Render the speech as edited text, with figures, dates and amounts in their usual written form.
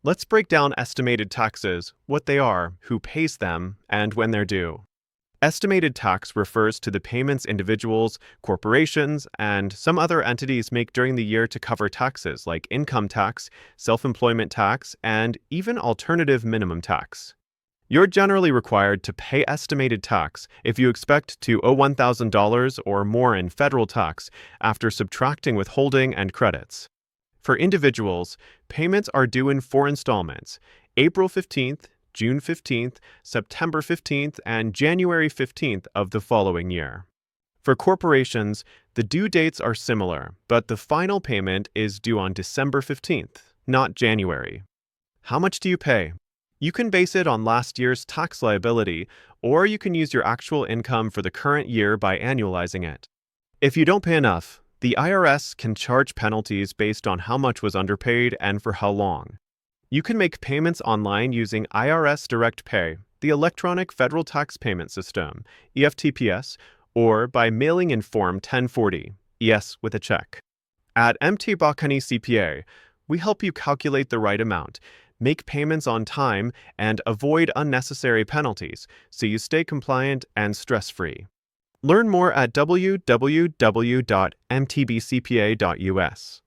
Let's break down estimated taxes, what they are, who pays them, and when they're due. Estimated tax refers to the payments individuals, corporations, and some other entities make during the year to cover taxes like income tax, self-employment tax, and even alternative minimum tax. You're generally required to pay estimated tax if you expect to owe $1,000 or more in federal tax after subtracting withholding and credits. For individuals, payments are due in 4 installments: April 15th, June 15th, September 15th, and January 15th of the following year. For corporations, the due dates are similar, but the final payment is due on December 15th, not January. How much do you pay? You can base it on last year's tax liability, or you can use your actual income for the current year by annualizing it. If you don't pay enough, the IRS can charge penalties based on how much was underpaid and for how long. You can make payments online using IRS Direct Pay, the Electronic Federal Tax Payment System, EFTPS, or by mailing in Form 1040, ES with a check. At Bachani CPA, we help you calculate the right amount, make payments on time, and avoid unnecessary penalties so you stay compliant and stress-free. Learn more at www.mtbcpa.us.